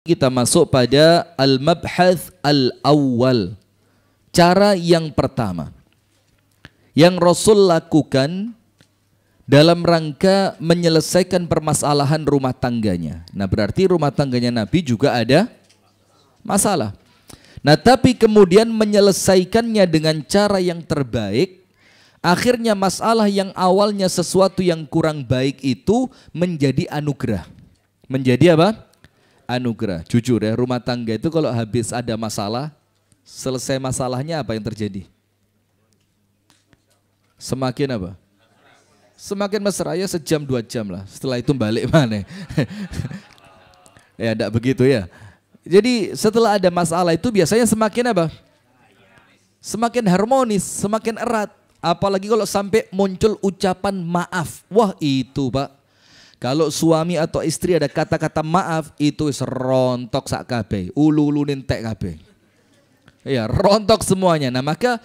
Kita masuk pada al-mabhath al-awwal. Cara yang pertama yang Rasul lakukan dalam rangka menyelesaikan permasalahan rumah tangganya. Nah, berarti rumah tangganya Nabi juga ada masalah. Nah, tapi kemudian menyelesaikannya dengan cara yang terbaik, akhirnya masalah yang awalnya sesuatu yang kurang baik itu menjadi anugerah. Menjadi apa? Anugerah. Jujur ya, rumah tangga itu kalau habis ada masalah, selesai masalahnya apa yang terjadi? Semakin apa? Semakin mesra, ya sejam 2 jam lah. Setelah itu balik mana? Ya enggak begitu ya. Jadi setelah ada masalah itu biasanya semakin apa? Semakin harmonis, semakin erat. Apalagi kalau sampai muncul ucapan maaf. Wah itu Pak. Kalau suami atau istri ada kata-kata maaf, itu rontok sak kabeh, ulu-ulu nintek kabeh. Ya, rontok semuanya. Nah, maka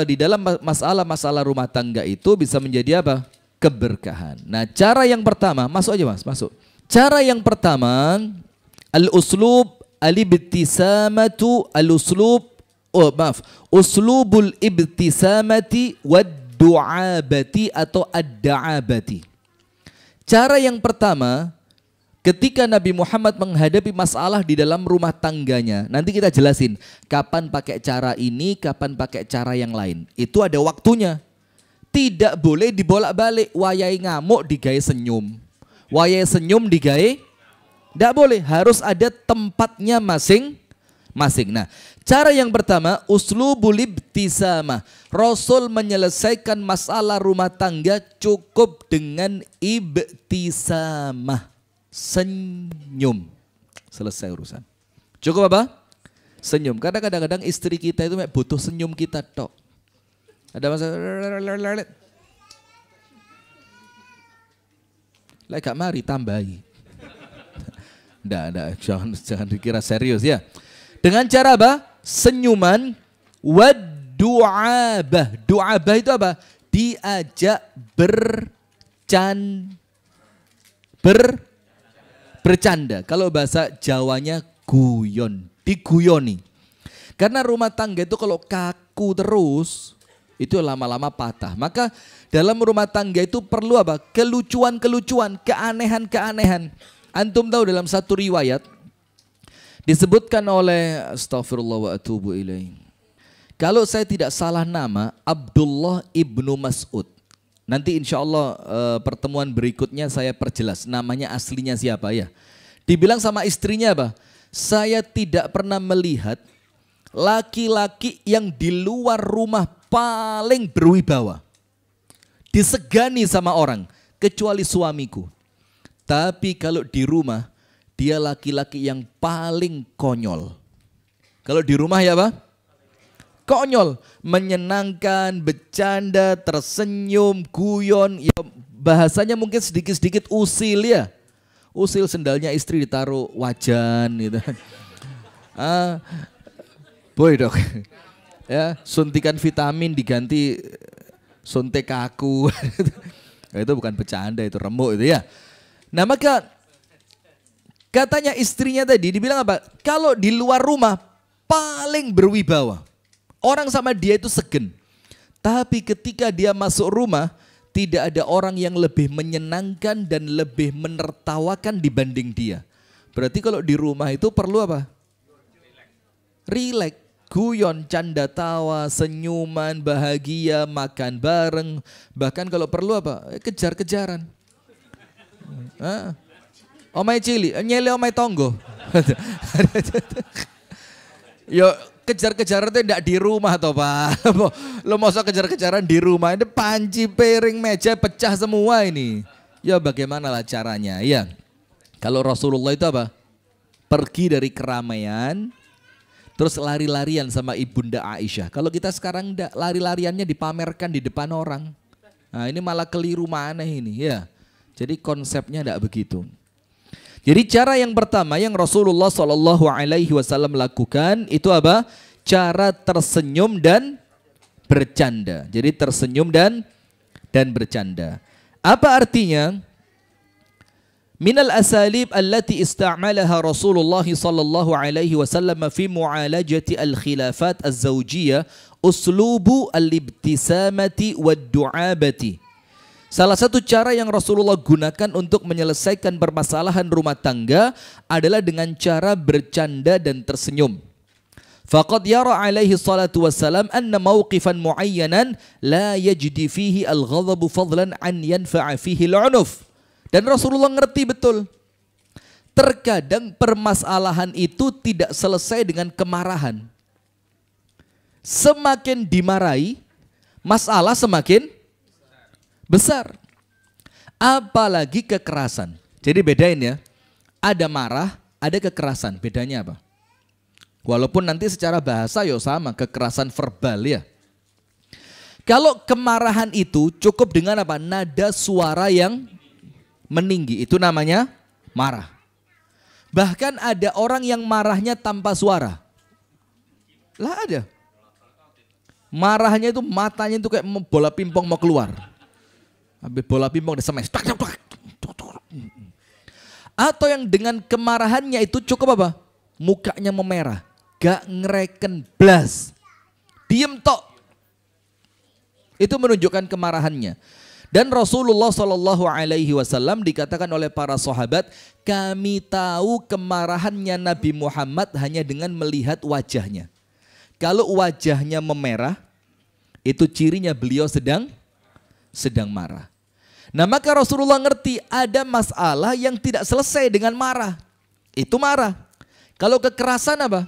di dalam masalah-masalah rumah tangga itu bisa menjadi apa? Keberkahan. Nah, cara yang pertama, masuk aja Mas, masuk. Cara yang pertama, al-uslub al-ibtisamatu uslubul ibtisamati wad-du'abati atau ad-da'abati. Cara yang pertama, ketika Nabi Muhammad menghadapi masalah di dalam rumah tangganya, nanti kita jelasin kapan pakai cara ini, kapan pakai cara yang lain. Itu ada waktunya. Tidak boleh dibolak-balik, wayai ngamuk digawe senyum. Wayai senyum digawe, tidak boleh, harus ada tempatnya masing-masing. Nah, cara yang pertama, uslubul ibtisamah. Rasul menyelesaikan masalah rumah tangga cukup dengan ibtisamah. Senyum. Selesai urusan. Cukup apa? Senyum. Karena kadang-kadang istri kita itu butuh senyum kita tok. Ada masalah. Lah gak mari tambahi. Enggak, jangan dikira serius ya. Dengan cara apa? Senyuman wad du'abah. Du'abah itu apa? Diajak bercanda. Kalau bahasa Jawanya guyon, diguyoni. Karena rumah tangga itu kalau kaku terus, itu lama-lama patah. Maka dalam rumah tangga itu perlu apa? Kelucuan-kelucuan, keanehan-keanehan. Antum tahu dalam satu riwayat disebutkan oleh astagfirullah wa atubu ilaih. Kalau saya tidak salah nama, Abdullah ibnu Mas'ud. Nanti insya Allah pertemuan berikutnya saya perjelas namanya aslinya siapa ya. Dibilang sama istrinya apa? Saya tidak pernah melihat laki-laki yang di luar rumah paling berwibawa. Disegani sama orang, kecuali suamiku. Tapi kalau di rumah, dia laki-laki yang paling konyol. Kalau di rumah ya Pak? Konyol, menyenangkan, bercanda, tersenyum, guyon, ya bahasanya mungkin sedikit-sedikit usil ya. Usil sendalnya istri ditaruh wajan gitu. Boy dok. Ya, suntikan vitamin diganti suntik kaku. Itu bukan bercanda, itu remuk itu ya. Nah, maka katanya istrinya tadi dibilang apa? Kalau di luar rumah paling berwibawa. Orang sama dia itu segen. Tapi ketika dia masuk rumah, tidak ada orang yang lebih menyenangkan dan lebih menertawakan dibanding dia. Berarti kalau di rumah itu perlu apa? Rileks, guyon, canda tawa, senyuman, bahagia, makan bareng. Bahkan kalau perlu apa? Kejar-kejaran. Omai cili, nyele omai tonggo. Yo kejar-kejaran itu tidak di rumah toh Pak. Lo mau kejar-kejaran di rumah, ini panci, piring, meja pecah semua ini. Ya bagaimana lah caranya ya. Kalau Rasulullah itu apa? Pergi dari keramaian, terus lari-larian sama Ibunda Aisyah. Kalau kita sekarang enggak, lari-lariannya dipamerkan di depan orang. Nah ini malah keliru mana ini ya. Jadi konsepnya enggak begitu. Jadi cara yang pertama yang Rasulullah SAW lakukan itu apa? Cara tersenyum dan bercanda. Jadi tersenyum dan bercanda. Apa artinya? Minal asalib allati ista'malaha Rasulullah sallallahu alaihi wasallam fi mu'alajati al-khilafat az-zawjiyah uslubu al-ibtisamati wad-du'abati. Salah satu cara yang Rasulullah gunakan untuk menyelesaikan permasalahan rumah tangga adalah dengan cara bercanda dan tersenyum. Faqad yara alaihi salatu wassalam anna mawqifan muayyanan la yajdi fihi al-ghadabu fadlan an yanfa'a fihi al-'unuf. Dan Rasulullah ngerti betul. Terkadang permasalahan itu tidak selesai dengan kemarahan. Semakin dimarahi, masalah semakin besar. Apalagi kekerasan. Jadi bedain ya. Ada marah, ada kekerasan. Bedanya apa? Walaupun nanti secara bahasa ya sama, kekerasan verbal ya. Kalau kemarahan itu cukup dengan apa? Nada suara yang meninggi, itu namanya marah. Bahkan ada orang yang marahnya tanpa suara. Lah ada. Marahnya itu matanya itu kayak bola pingpong mau keluar. Habis bola pingpong disemes. Atau yang dengan kemarahannya itu cukup apa? Mukanya memerah. Gak ngereken blas. Diem tok. Itu menunjukkan kemarahannya. Dan Rasulullah Shallallahu Alaihi Wasallam dikatakan oleh para sahabat, kami tahu kemarahannya Nabi Muhammad hanya dengan melihat wajahnya. Kalau wajahnya memerah, itu cirinya beliau sedang marah. Nah maka Rasulullah ngerti ada masalah yang tidak selesai dengan marah. Itu marah. Kalau kekerasan apa?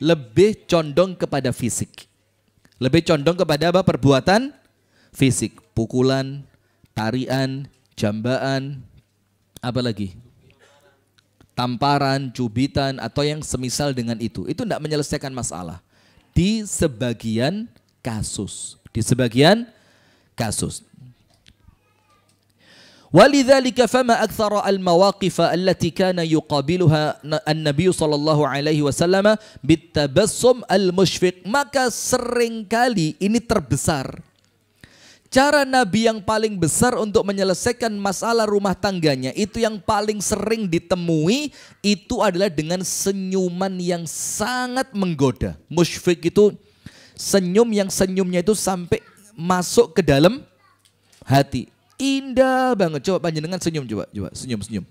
Lebih condong kepada fisik. Lebih condong kepada apa? Perbuatan fisik. Pukulan, tarian, jambaan, apa lagi? Tamparan, cubitan, atau yang semisal dengan itu. Itu tidak menyelesaikan masalah. Di sebagian kasus. Di sebagian kasus. Walidzalika fama aktsara al-mawaqif allati kana yuqabiluha an-nabiy sallallahu alaihi wasallam bitabassum al-mushfiq. Maka seringkali ini terbesar. Cara Nabi yang paling besar untuk menyelesaikan masalah rumah tangganya itu yang paling sering ditemui itu adalah dengan senyuman yang sangat menggoda. Musyfiq itu senyum yang senyumnya itu sampai masuk ke dalam hati. Indah banget. Coba panjenengan senyum, coba senyum.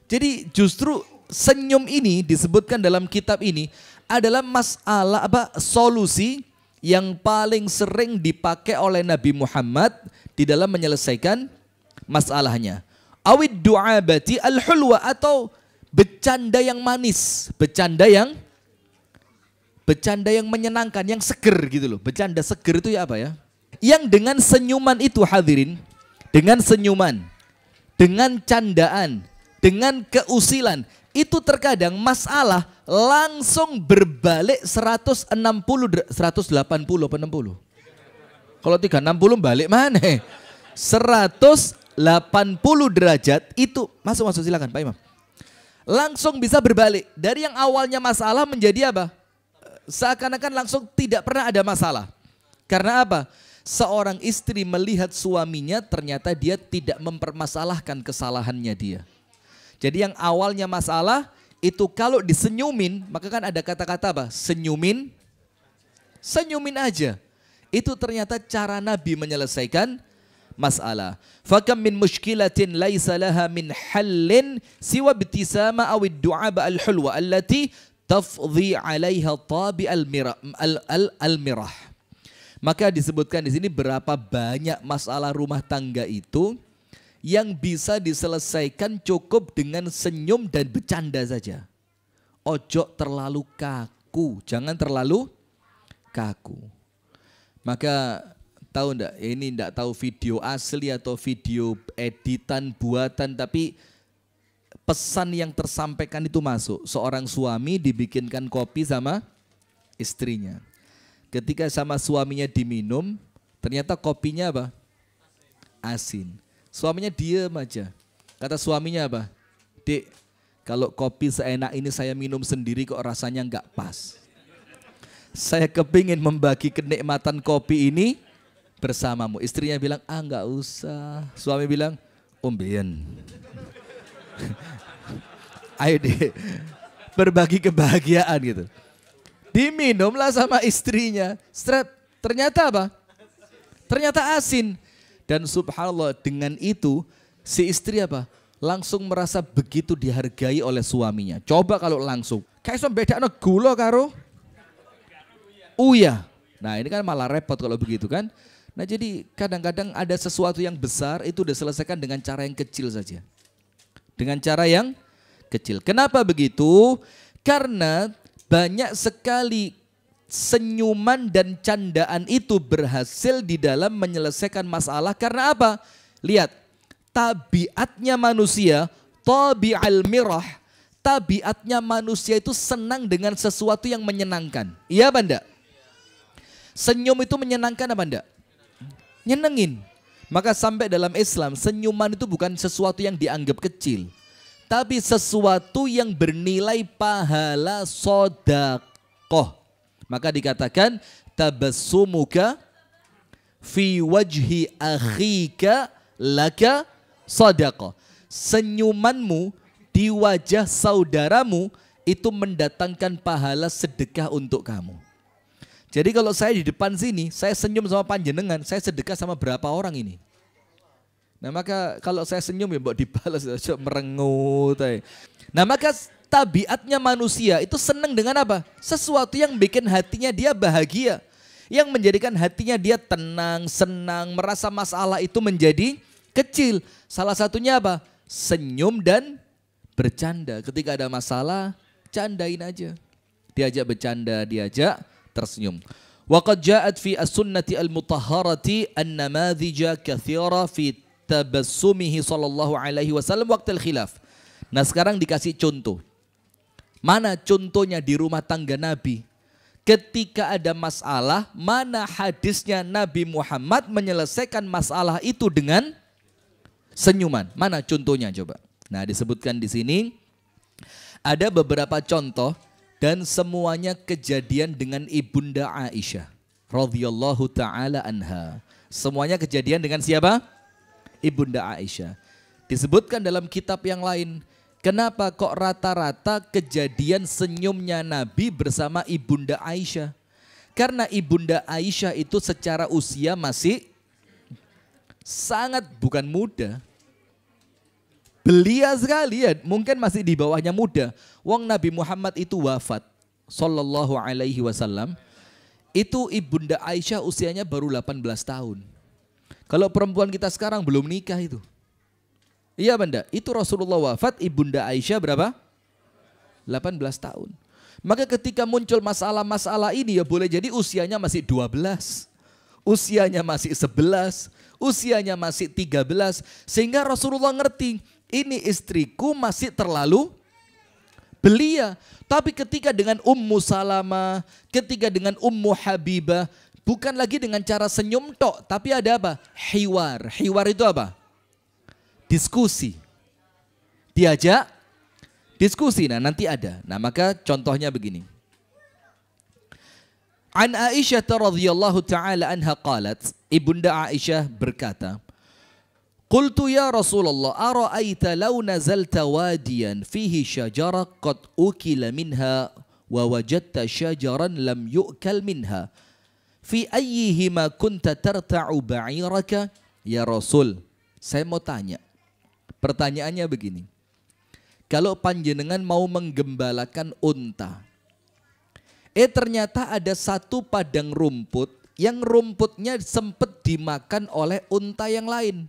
Jadi justru senyum ini disebutkan dalam kitab ini adalah masalah solusi yang paling sering dipakai oleh Nabi Muhammad di dalam menyelesaikan masalahnya. Awid du'abati al-hulwa, atau bercanda yang manis, bercanda yang menyenangkan, yang seger gitu loh. Bercanda seger itu ya apa ya? Yang dengan senyuman itu hadirin, dengan senyuman, dengan candaan, dengan keusilan, itu terkadang masalah langsung berbalik 180, 180 apa 60. Kalau 360 balik mana? 180 derajat itu, masuk silakan Pak Imam. Langsung bisa berbalik. Dari yang awalnya masalah menjadi apa? Seakan-akan langsung tidak pernah ada masalah. Karena apa? Seorang istri melihat suaminya ternyata dia tidak mempermasalahkan kesalahannya dia. Jadi yang awalnya masalah itu kalau disenyumin, maka kan ada kata-kata apa? Senyumin aja. Itu ternyata cara Nabi menyelesaikan masalah. Fakam min mushkilatin laisa laha min hallin siwa ibtisama aw ad-du'aba al-hulwa allati tafdhi 'alaiha tabi al-mirah. Maka disebutkan di sini berapa banyak masalah rumah tangga itu yang bisa diselesaikan cukup dengan senyum dan bercanda saja. Ojo terlalu kaku, jangan terlalu kaku. Maka tahu enggak, ini enggak tahu video asli atau video editan buatan, tapi pesan yang tersampaikan itu masuk. Seorang suami dibikinkan kopi sama istrinya. Ketika sama suaminya diminum, ternyata kopinya apa? Asin. Suaminya diam aja. Kata suaminya apa? Dek, kalau kopi seenak ini saya minum sendiri kok rasanya enggak pas. Saya kepingin membagi kenikmatan kopi ini bersamamu. Istrinya bilang, enggak usah. Suami bilang, Ombean. Ayo deh, berbagi kebahagiaan gitu. Diminumlah sama istrinya. Ternyata apa? Ternyata asin. Dan subhanallah dengan itu si istri apa? Langsung merasa begitu dihargai oleh suaminya. Coba kalau langsung. Kayak so bedakno gula karo uya. Nah ini kan malah repot kalau begitu kan. Nah jadi kadang-kadang ada sesuatu yang besar itu udah selesaikan dengan cara yang kecil saja. Dengan cara yang kecil. Kenapa begitu? Karena banyak sekali senyuman dan candaan itu berhasil di dalam menyelesaikan masalah. Karena apa? Lihat, tabiatnya manusia, tabi'al mirah, tabiatnya manusia itu senang dengan sesuatu yang menyenangkan. Iya apa enggak? Senyum itu menyenangkan apa enggak? Nyenengin. Maka sampai dalam Islam senyuman itu bukan sesuatu yang dianggap kecil, tapi sesuatu yang bernilai pahala sedekah. Maka dikatakan tabassumuka fi wajhi akhika laka sedekah. Senyumanmu di wajah saudaramu itu mendatangkan pahala sedekah untuk kamu. Jadi kalau saya di depan sini, saya senyum sama panjenengan, saya sedekah sama berapa orang ini? Nah maka kalau saya senyum ya mbok dibalas, merengut. Nah maka tabiatnya manusia itu senang dengan apa? Sesuatu yang bikin hatinya dia bahagia. Yang menjadikan hatinya dia tenang, senang, merasa masalah itu menjadi kecil. Salah satunya apa? Senyum dan bercanda. Ketika ada masalah, candain aja. Diajak bercanda, diajak tersenyum. Waqad ja'at fi as-sunnati al-mutahharati an-namadhija katsira fi tabassumihi sallallahu alaihi wasallam waqtal khilaf. Nah, sekarang dikasih contoh. Mana contohnya di rumah tangga Nabi? Ketika ada masalah, mana hadisnya Nabi Muhammad menyelesaikan masalah itu dengan senyuman? Mana contohnya coba? Nah, disebutkan di sini ada beberapa contoh. Dan semuanya kejadian dengan Ibunda Aisyah radhiyallahu taala anha. Semuanya kejadian dengan siapa? Ibunda Aisyah. Disebutkan dalam kitab yang lain, kenapa kok rata-rata kejadian senyumnya Nabi bersama Ibunda Aisyah? Karena Ibunda Aisyah itu secara usia masih sangat bukan muda. Belia sekali ya, mungkin masih di bawahnya muda. Wong Nabi Muhammad itu wafat sallallahu alaihi wasallam. Itu Ibunda Aisyah usianya baru 18 tahun. Kalau perempuan kita sekarang belum nikah itu. Iya benda, itu Rasulullah wafat, Ibunda Aisyah berapa? 18 tahun. Maka ketika muncul masalah-masalah ini ya boleh jadi usianya masih 12. Usianya masih 11. Usianya masih 13. Sehingga Rasulullah ngerti, ini istriku masih terlalu belia. Tapi ketika dengan Ummu Salamah, ketika dengan Ummu Habibah, bukan lagi dengan cara senyum tok, tapi ada apa? Hiwar. Hiwar itu apa? Diskusi. Diajak diskusi. Nah nanti ada. Nah maka contohnya begini. An Aisyah radhiyallahu taala anha qalat, Ibunda Aisyah berkata, Qultu ya Rasulullah, ara'aita law nazalta wadiyan fihi syajara qad ukila minha wa wajadta syajaran lam yu'kal minha fi ayyihima kunta tarta'u ba'iraka ya Rasul. Saya mau tanya. Pertanyaannya begini. Kalau panjenengan mau menggembalakan unta, ternyata ada satu padang rumput yang rumputnya sempat dimakan oleh unta yang lain.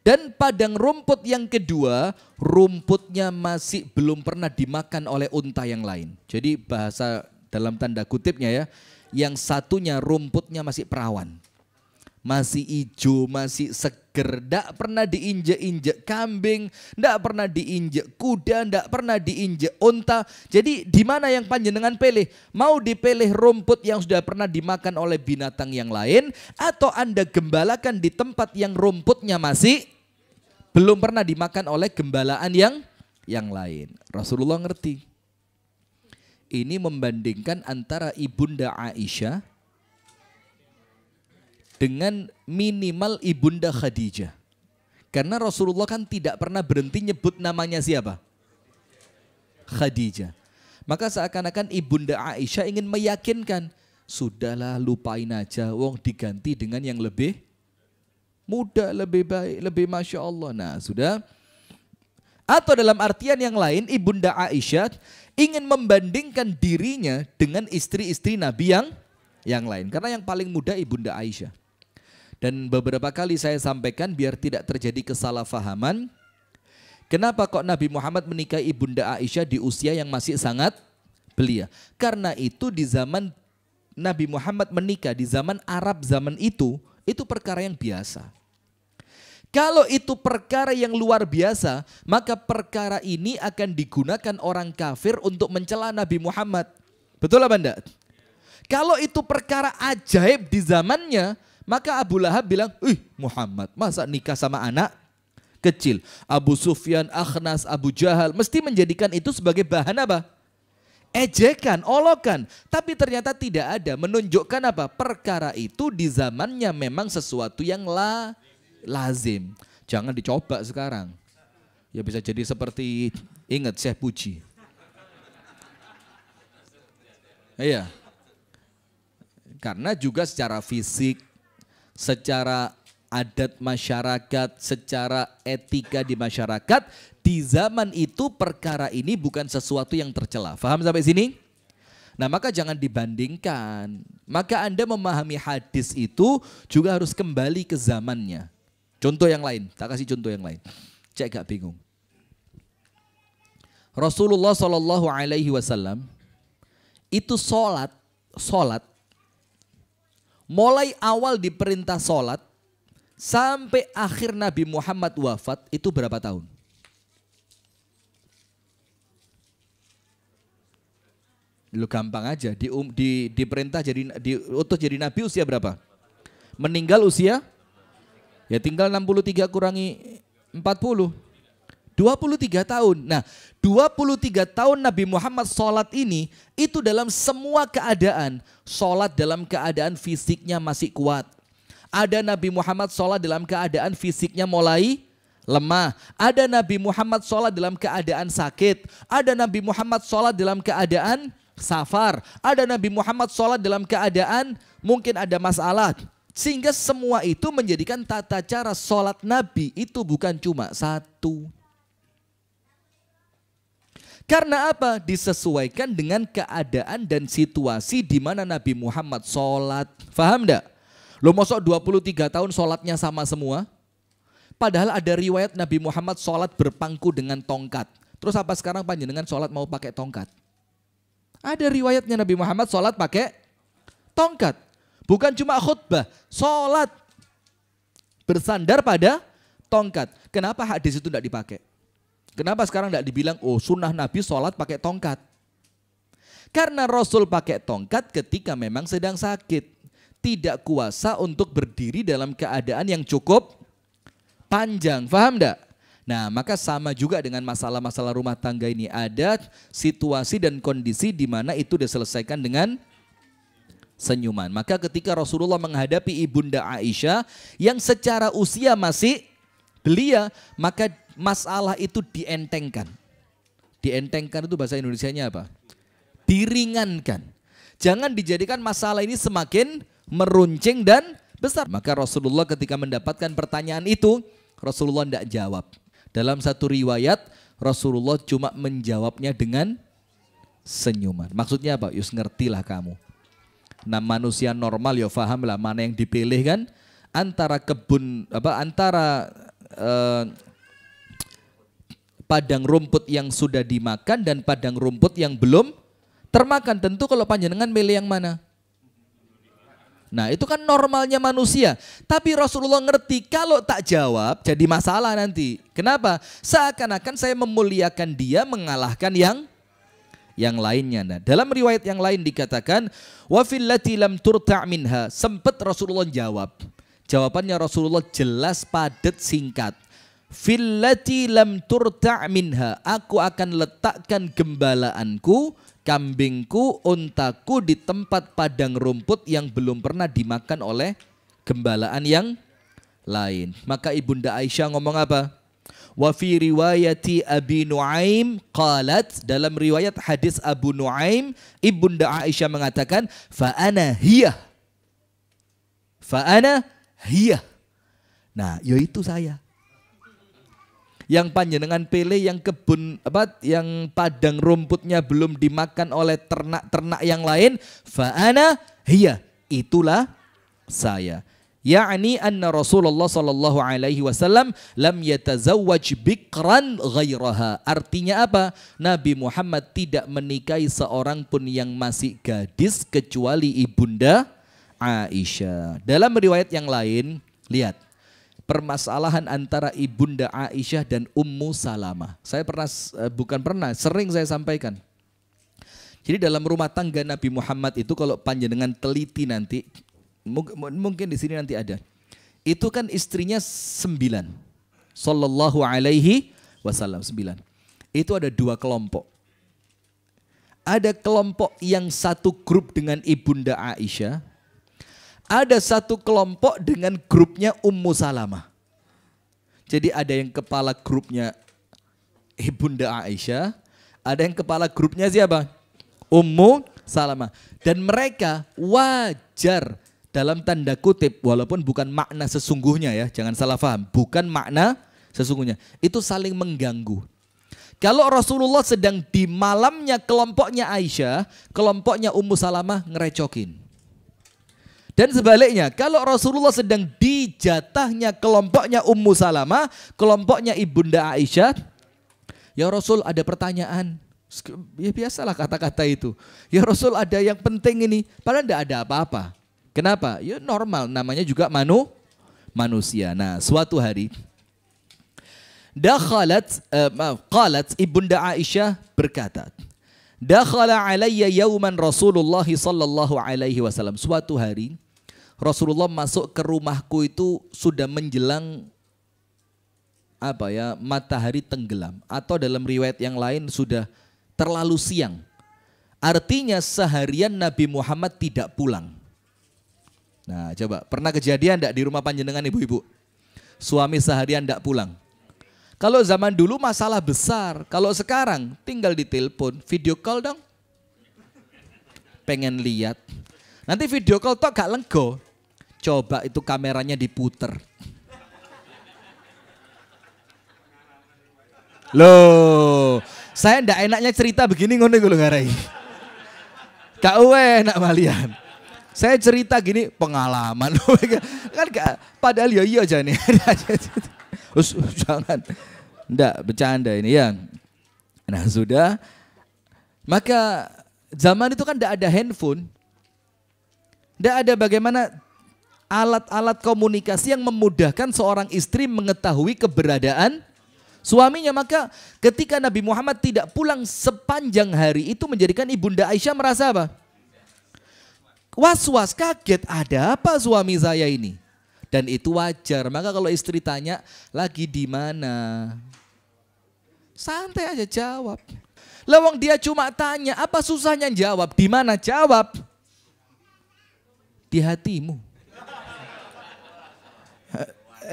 Dan padang rumput yang kedua, rumputnya masih belum pernah dimakan oleh unta yang lain. Jadi bahasa dalam tanda kutipnya ya, yang satunya rumputnya masih perawan. Masih hijau, masih seger, tidak pernah diinjek-injek kambing, tidak pernah diinjek kuda, tidak pernah diinjek unta. Jadi di mana yang panjenengan pilih? Mau dipilih rumput yang sudah pernah dimakan oleh binatang yang lain, atau Anda gembalakan di tempat yang rumputnya masih belum pernah dimakan oleh gembalaan yang lain. Rasulullah ngerti. Ini membandingkan antara Ibunda Aisyah dengan minimal Ibunda Khadijah. Karena Rasulullah kan tidak pernah berhenti nyebut namanya siapa? Khadijah. Maka seakan-akan Ibunda Aisyah ingin meyakinkan, sudahlah lupain aja, wong diganti dengan yang lebih muda, lebih baik, lebih Masya Allah. Nah sudah. Atau dalam artian yang lain, Ibunda Aisyah ingin membandingkan dirinya dengan istri-istri Nabi yang lain. Karena yang paling muda Ibunda Aisyah. Dan beberapa kali saya sampaikan biar tidak terjadi kesalahpahaman. Kenapa kok Nabi Muhammad menikahi Ibunda Aisyah di usia yang masih sangat belia? Karena itu di zaman Nabi Muhammad menikah, di zaman Arab zaman itu perkara yang biasa. Kalau itu perkara yang luar biasa, maka perkara ini akan digunakan orang kafir untuk mencela Nabi Muhammad. Betul apa enggak? Kalau itu perkara ajaib di zamannya, maka Abu Lahab bilang, Muhammad masa nikah sama anak kecil? Abu Sufyan, Akhnas, Abu Jahal mesti menjadikan itu sebagai bahan apa? Ejekan, olokan. Tapi ternyata tidak ada. Menunjukkan apa? Perkara itu di zamannya memang sesuatu yang lazim. Jangan dicoba sekarang. Ya bisa jadi seperti, ingat Syekh Puji. Iya. Karena juga secara fisik, secara adat masyarakat, secara etika di masyarakat, di zaman itu perkara ini bukan sesuatu yang tercela. Faham sampai sini? Nah maka jangan dibandingkan. Maka Anda memahami hadis itu juga harus kembali ke zamannya. Contoh yang lain, tak kasih contoh yang lain. Cek gak bingung. Rasulullah SAW itu sholat, mulai awal diperintah sholat sampai akhir Nabi Muhammad wafat itu berapa tahun? Lu gampang aja, diperintah diutus jadi nabi usia berapa? Meninggal usia? Ya tinggal 63 kurangi 40. 23 tahun. Nah 23 tahun Nabi Muhammad sholat ini itu dalam semua keadaan. Sholat dalam keadaan fisiknya masih kuat. Ada Nabi Muhammad sholat dalam keadaan fisiknya mulai lemah. Ada Nabi Muhammad sholat dalam keadaan sakit. Ada Nabi Muhammad sholat dalam keadaan safar. Ada Nabi Muhammad sholat dalam keadaan mungkin ada masalah. Sehingga semua itu menjadikan tata cara sholat Nabi itu bukan cuma satu. Karena apa? Disesuaikan dengan keadaan dan situasi di mana Nabi Muhammad sholat. Faham enggak? Lo masuk 23 tahun sholatnya sama semua? Padahal ada riwayat Nabi Muhammad sholat berpangku dengan tongkat. Terus apa sekarang panjenengan sholat mau pakai tongkat? Ada riwayatnya Nabi Muhammad sholat pakai tongkat. Bukan cuma khutbah, sholat bersandar pada tongkat. Kenapa hadis itu tidak dipakai? Kenapa sekarang tidak dibilang, oh sunnah Nabi sholat pakai tongkat? Karena Rasul pakai tongkat ketika memang sedang sakit. Tidak kuasa untuk berdiri dalam keadaan yang cukup panjang. Paham enggak? Nah maka sama juga dengan masalah-masalah rumah tangga ini. Ada situasi dan kondisi di mana itu diselesaikan dengan senyuman. Maka ketika Rasulullah menghadapi Ibunda Aisyah yang secara usia masih belia, maka masalah itu dientengkan. Dientengkan itu bahasa Indonesianya apa? Diringankan. Jangan dijadikan masalah ini semakin meruncing dan besar. Maka Rasulullah ketika mendapatkan pertanyaan itu, Rasulullah tidak jawab. Dalam satu riwayat, Rasulullah cuma menjawabnya dengan senyuman. Maksudnya apa? Yus ngertilah kamu. Nah manusia normal ya faham lah mana yang dipilih kan, antara padang rumput yang sudah dimakan dan padang rumput yang belum termakan. Tentu kalau panjenengan milih yang mana? Nah itu kan normalnya manusia. Tapi Rasulullah ngerti kalau tak jawab jadi masalah nanti. Kenapa? Seakan-akan saya memuliakan dia mengalahkan yang lainnya. Nah, dalam riwayat yang lain dikatakan wa fillati lam turta' minha. Sempat Rasulullah jawab. Jawabannya Rasulullah jelas, padat, singkat. Fillati lam turta' minha. Aku akan letakkan gembalaanku, kambingku, untaku di tempat padang rumput yang belum pernah dimakan oleh gembalaan yang lain. Maka Ibunda Aisyah ngomong apa? Wa fi riwayati Abi Nuaim qalat, dalam riwayat hadis Abu Nuaim, Ibunda Aisyah mengatakan fa ana hiya. Fa ana hiya. Nah, yaitu saya. Yang panjenengan pilih, yang kebun yang padang rumputnya belum dimakan oleh ternak-ternak yang lain, fa ana hiya, itulah saya. Ya'ni anna Rasulullah sallallahu alaihi wasallam lam yatazawwaj bikran ghairaha. Artinya apa? Nabi Muhammad tidak menikahi seorang pun yang masih gadis kecuali Ibunda Aisyah. Dalam riwayat yang lain, lihat permasalahan antara Ibunda Aisyah dan Ummu Salamah. Saya sering saya sampaikan. Jadi dalam rumah tangga Nabi Muhammad itu, kalau panjenengan teliti nanti, mungkin di sini nanti ada. Itu kan istrinya 9. Sallallahu alaihi wasallam 9. Itu ada 2 kelompok. Ada kelompok yang satu grup dengan Ibunda Aisyah. Ada satu kelompok dengan grupnya Ummu Salamah. Jadi ada yang kepala grupnya Ibunda Aisyah, ada yang kepala grupnya siapa? Ummu Salamah. Dan mereka wajar, dalam tanda kutip, walaupun bukan makna sesungguhnya ya, jangan salah paham, bukan makna sesungguhnya, itu saling mengganggu. Kalau Rasulullah sedang di malamnya kelompoknya Aisyah, kelompoknya Ummu Salamah ngerecokin. Dan sebaliknya, kalau Rasulullah sedang di jatahnya kelompoknya Ummu Salamah, kelompoknya Ibunda Aisyah, ya Rasul ada pertanyaan. Ya biasalah kata-kata itu. Ya Rasul ada yang penting ini, padahal tidak ada apa-apa. Kenapa? Ya normal, namanya juga manusia. Nah, suatu hari qalat Ibunda Aisyah berkata, dakhala alayya yawman Rasulullah sallallahu alaihi wasallam. Suatu hari Rasulullah masuk ke rumahku itu sudah menjelang matahari tenggelam, atau dalam riwayat yang lain sudah terlalu siang. Artinya seharian Nabi Muhammad tidak pulang. Nah, coba pernah kejadian enggak di rumah panjenengan ibu-ibu? Suami seharian enggak pulang. Kalau zaman dulu masalah besar, kalau sekarang tinggal ditelepon, video call dong. Pengen lihat. Nanti video call tok gak lenggo. Coba itu kameranya diputer. Loh, saya ndak enaknya cerita begini ngono iku lho ngarai. Gak enak malian. Saya cerita gini pengalaman. Kan gak, padahal ya iya aja nih. Jangan. Ndak bercanda ini ya. Nah, sudah. Maka zaman itu kan ndak ada handphone. Ndak ada bagaimana alat-alat komunikasi yang memudahkan seorang istri mengetahui keberadaan suaminya. Maka ketika Nabi Muhammad tidak pulang sepanjang hari, itu menjadikan Ibunda Aisyah merasa apa? Was-was, kaget, ada apa suami saya ini? Dan itu wajar. Maka kalau istri tanya, lagi di mana? Santai aja jawab. Lawang dia cuma tanya, apa susahnya jawab? Di mana? Jawab. Di hatimu.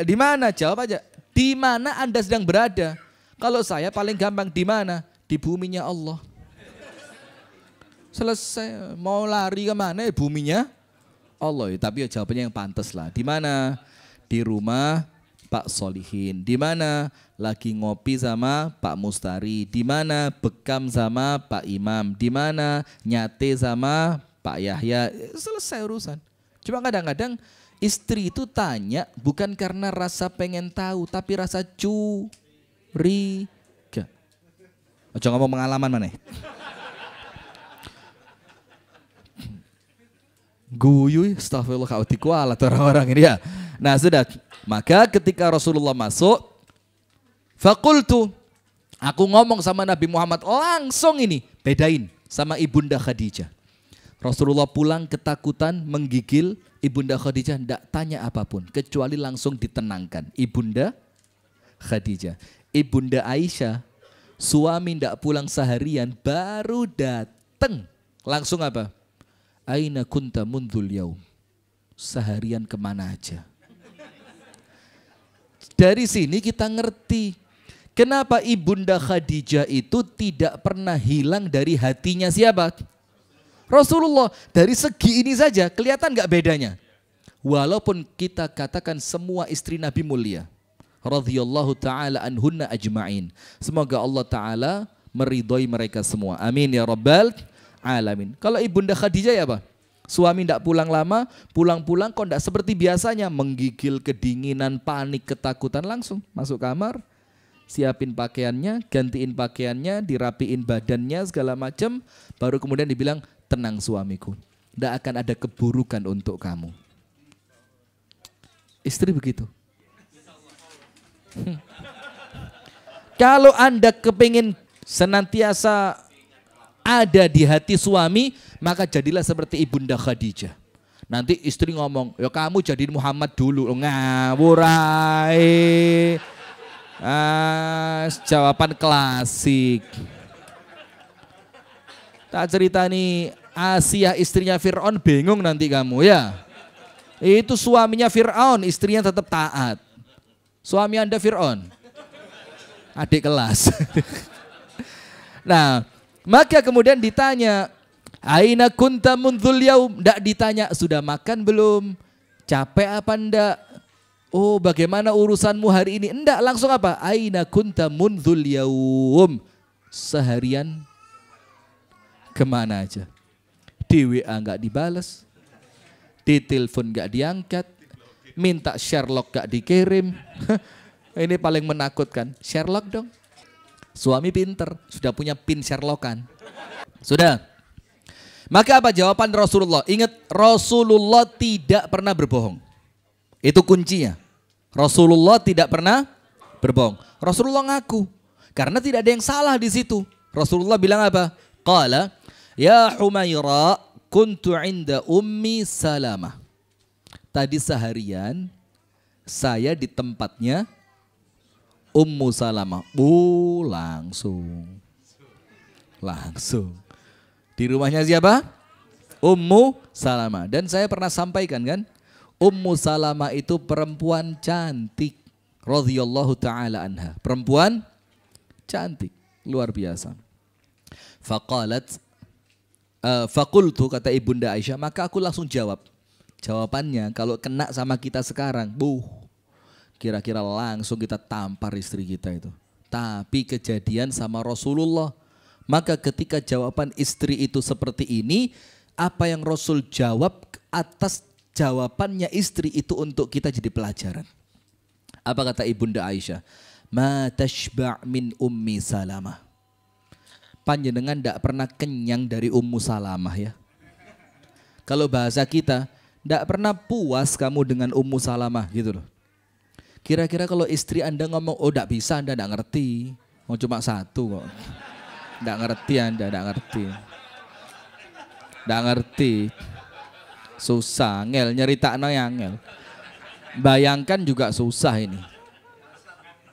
Di mana? Jawab aja. Di mana Anda sedang berada? Kalau saya paling gampang, di mana? Di buminya Allah. Selesai, mau lari kemana? Buminya Allah. Tapi ya jawabannya yang pantas lah. Di mana? Di rumah Pak Solihin. Di mana? Lagi ngopi sama Pak Mustari. Di mana? Bekam sama Pak Imam. Di mana? Nyate sama Pak Yahya. Selesai urusan. Cuma kadang-kadang istri itu tanya bukan karena rasa pengen tahu, tapi rasa curiga. Ojo ngomong pengalaman mana? Guyu, astagfirullah, kauti kualat orang-orang ini ya. Nah sudah, maka ketika Rasulullah masuk, fakultu, aku ngomong sama Nabi Muhammad langsung ini, bedain sama Ibunda Khadijah. Rasulullah pulang ketakutan, menggigil. Ibunda Khadijah tidak tanya apapun, kecuali langsung ditenangkan. Ibunda Khadijah. Ibunda Aisyah, suami tidak pulang seharian, baru datang. Langsung apa? Aina kunta mundhul yaum. Seharian kemana aja? Dari sini kita ngerti kenapa Ibunda Khadijah itu tidak pernah hilang dari hatinya siapa? Rasulullah. Dari segi ini saja kelihatan gak bedanya? Walaupun kita katakan semua istri Nabi mulia, radhiyallahu ta'ala anhunna ajma'in. Semoga Allah ta'ala meridhoi mereka semua. Amin ya rabbal alamin. Kalau Ibunda Khadijah ya apa? Suami tidak pulang lama, pulang-pulang kok tidak seperti biasanya. Menggigil, kedinginan, panik, ketakutan, langsung masuk kamar. Siapin pakaiannya, gantiin pakaiannya, dirapiin badannya segala macam. Baru kemudian dibilang, tenang suamiku, tidak akan ada keburukan untuk kamu. Istri begitu. Kalau Anda kepingin senantiasa ada di hati suami, maka jadilah seperti Ibunda Khadijah. Nanti istri ngomong, ya kamu jadiin Muhammad dulu. Ngawur ae. Jawaban klasik. Tak cerita nih, Asia istrinya Fir'aun bingung nanti kamu ya. Itu suaminya Fir'aun, istrinya tetap taat. Suami Anda Fir'aun, adik kelas. Nah, maka kemudian ditanya, aina kunta mundzul yaum? Ndak ditanya, sudah makan belum? Capek apa ndak? Oh, bagaimana urusanmu hari ini? Enggak, langsung apa? Aina kunta mundzul yaum? Seharian kemana aja? Di WA enggak dibalas, di telepon enggak diangkat, minta Sherlock enggak dikirim. Ini paling menakutkan. Sherlock dong. Suami pinter, sudah punya pin Sherlockan. Sudah. Maka apa jawaban Rasulullah? Ingat, Rasulullah tidak pernah berbohong. Itu kuncinya. Rasulullah tidak pernah berbohong. Rasulullah ngaku. Karena tidak ada yang salah di situ. Rasulullah bilang apa? Qala, ya Humaira, kuntu inda ummi Salamah. Tadi seharian saya di tempatnya Ummu Salamah. Langsung. Di rumahnya siapa? Ummu Salamah. Dan saya pernah sampaikan kan, Ummu Salamah itu perempuan cantik. Radhiyallahu ta'ala anha. Perempuan cantik. Luar biasa. Fakultu, kata Ibunda Aisyah, maka aku langsung jawab. Jawabannya kalau kena sama kita sekarang, kira-kira langsung kita tampar istri kita itu. Tapi kejadian sama Rasulullah. Maka ketika jawaban istri itu seperti ini, apa yang Rasul jawab atas jawabannya istri itu untuk kita jadi pelajaran. Apa kata Ibunda Aisyah? Ma tashba' min ummi Salamah. Panjenengan tidak pernah kenyang dari Ummu Salamah ya. Kalau bahasa kita, tidak pernah puas kamu dengan Ummu Salamah gitu loh. Kira-kira kalau istri Anda ngomong, oh tidak bisa, Anda tidak ngerti. Mau cuma satu kok. Tidak ngerti Anda, tidak ngerti. Tidak ngerti. Susah, ngel, nyeritakno yang ngel. Bayangkan juga susah ini.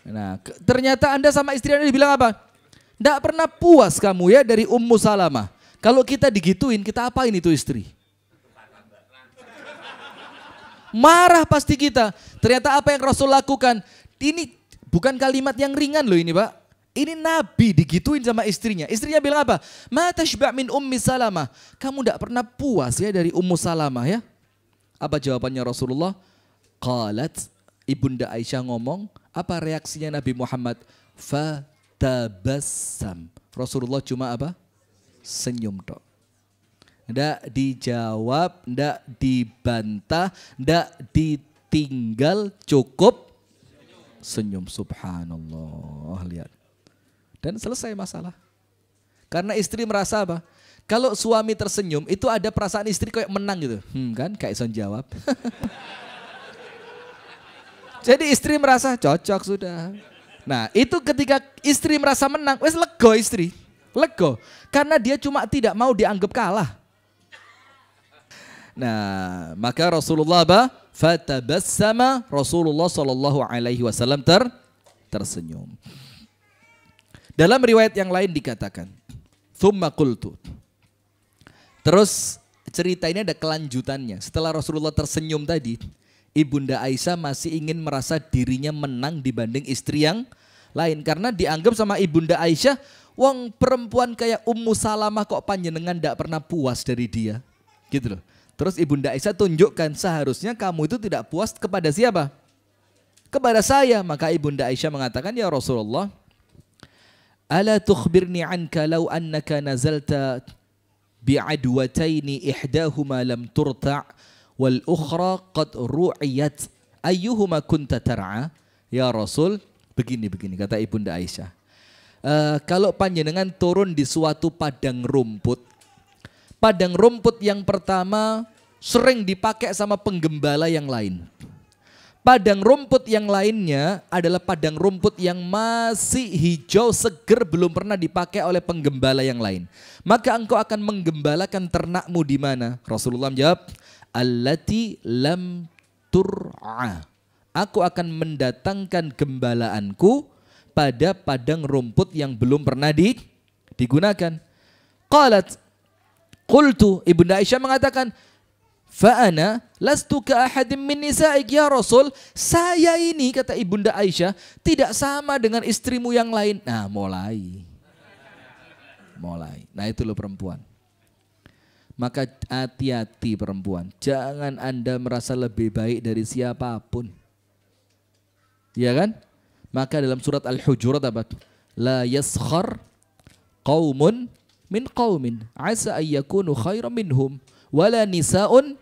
Nah, ternyata Anda sama istri Anda dibilang apa? Tidak pernah puas kamu ya dari Ummu Salamah. Kalau kita digituin, kita apain itu istri? Marah pasti kita. Ternyata apa yang Rasul lakukan, ini bukan kalimat yang ringan loh ini Pak. Ini Nabi digituin sama istrinya. Istrinya bilang apa? Ma tashba' min ummi Salamah. Kamu tidak pernah puas ya dari Ummu Salamah ya. Apa jawabannya Rasulullah? Qalat, Ibunda Aisyah ngomong, apa reaksinya Nabi Muhammad? Fatabassam. Rasulullah cuma apa? Senyum tok. Ndak dijawab, ndak dibantah, ndak ditinggal, cukup senyum. Subhanallah, lihat. Dan selesai masalah. Karena istri merasa apa? Kalau suami tersenyum, itu ada perasaan istri kayak menang gitu. Kan, kayak son jawab. Jadi istri merasa cocok sudah. Nah, itu ketika istri merasa menang, wes lego istri. Lego. Karena dia cuma tidak mau dianggap kalah. Nah, maka Rasulullah apa? Fatabassama, Rasulullah sallallahu alaihi wasallam tersenyum. Dalam riwayat yang lain dikatakan, tsumma qultu. Terus cerita ini ada kelanjutannya. Setelah Rasulullah tersenyum tadi, Ibunda Aisyah masih ingin merasa dirinya menang dibanding istri yang lain. Karena dianggap sama Ibunda Aisyah, wong perempuan kayak Ummu Salamah kok panjenengan tidak pernah puas dari dia. Gitu loh. Terus Ibunda Aisyah tunjukkan seharusnya kamu itu tidak puas kepada siapa? Kepada saya. Maka Ibunda Aisyah mengatakan, ya Rasulullah, ala tukhbirni anka law annaka nazalta bi'adwataini ihdahuma lam turta' wal ukhra qad ru'iyat ayyuhuma kunta tar'a. Ya Rasul, begini kata Ibunda Aisyah. Kalau panjenengan turun di suatu padang rumput yang pertama sering dipakai sama penggembala yang lain. Padang rumput yang lainnya adalah padang rumput yang masih hijau seger, belum pernah dipakai oleh penggembala yang lain. Maka engkau akan menggembalakan ternakmu di mana? Rasulullah menjawab, allati lam tur'a. Aku akan mendatangkan gembalaanku pada padang rumput yang belum pernah digunakan. Qalat, qultu, Ibunda Aisyah mengatakan, fa'ana lastu ka ahadim min nisa'ik ya Rasul. Saya ini, kata Ibunda Aisyah, tidak sama dengan istrimu yang lain. Nah, mulai. Nah, itu loh perempuan. Maka hati-hati perempuan. Jangan Anda merasa lebih baik dari siapapun. Ya kan? Maka dalam surat Al-Hujurat apa? La yaskhar qaumun min qaumin asa ayyakunu khairan minhum wala nisa'un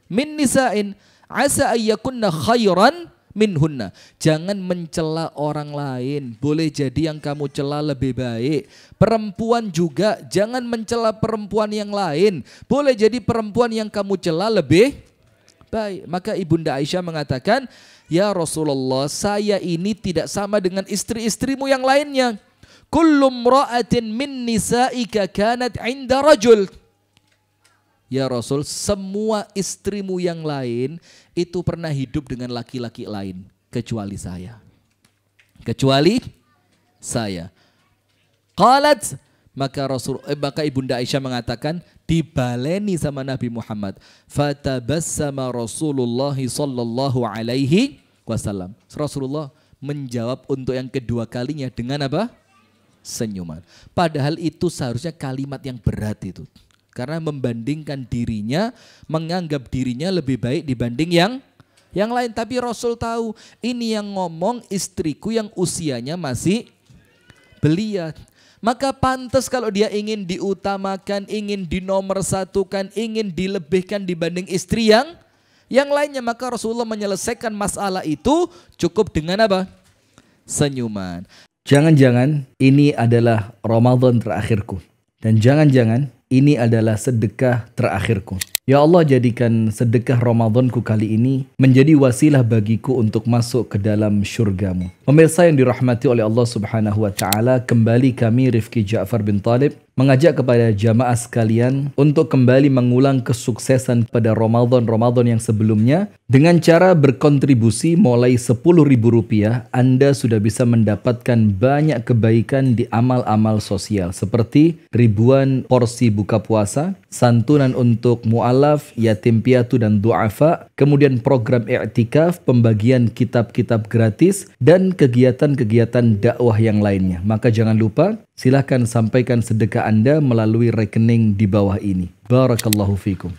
min nisa'in asa ayyakunna khairan minhunna. Jangan mencela orang lain. Boleh jadi yang kamu cela lebih baik. Perempuan juga jangan mencela perempuan yang lain. Boleh jadi perempuan yang kamu cela lebih baik. Maka Ibunda Aisyah mengatakan, ya Rasulullah, saya ini tidak sama dengan istri-istrimu yang lainnya. Kullu mra'atin min nisa'ika kanat 'inda rajul. Ya Rasul, semua istrimu yang lain itu pernah hidup dengan laki-laki lain kecuali saya. Kecuali saya. Qalat, maka Ibunda Aisyah mengatakan, dibaleni sama Nabi Muhammad. Fatabassama Rasulullah sallallahu alaihi wasallam. Rasulullah menjawab untuk yang kedua kalinya dengan apa? Senyuman. Padahal itu seharusnya kalimat yang berat itu. Karena membandingkan dirinya, menganggap dirinya lebih baik dibanding yang lain. Tapi Rasul tahu ini yang ngomong istriku yang usianya masih belia. Maka pantas kalau dia ingin diutamakan, ingin dinomorsatukan, ingin dilebihkan dibanding istri yang lainnya. Maka Rasulullah menyelesaikan masalah itu cukup dengan apa? Senyuman. Jangan-jangan ini adalah Ramadan terakhirku. Dan jangan-jangan ini adalah sedekah terakhirku. Ya Allah, jadikan sedekah Ramadanku kali ini menjadi wasilah bagiku untuk masuk ke dalam syurgamu. Pemirsa yang dirahmati oleh Allah Subhanahu wa Ta'ala, kembali kami Rifki Ja'far bin Talib mengajak kepada jamaah sekalian untuk kembali mengulang kesuksesan pada Ramadan yang sebelumnya. Dengan cara berkontribusi mulai Rp10.000, Anda sudah bisa mendapatkan banyak kebaikan di amal-amal sosial seperti ribuan porsi buka puasa, santunan untuk mu'alaf, yatim piatu dan du'afa, kemudian program i'tikaf, pembagian kitab-kitab gratis, dan kegiatan-kegiatan dakwah yang lainnya. Maka jangan lupa, silahkan sampaikan sedekah Anda melalui rekening di bawah ini. Barakallahu fikum.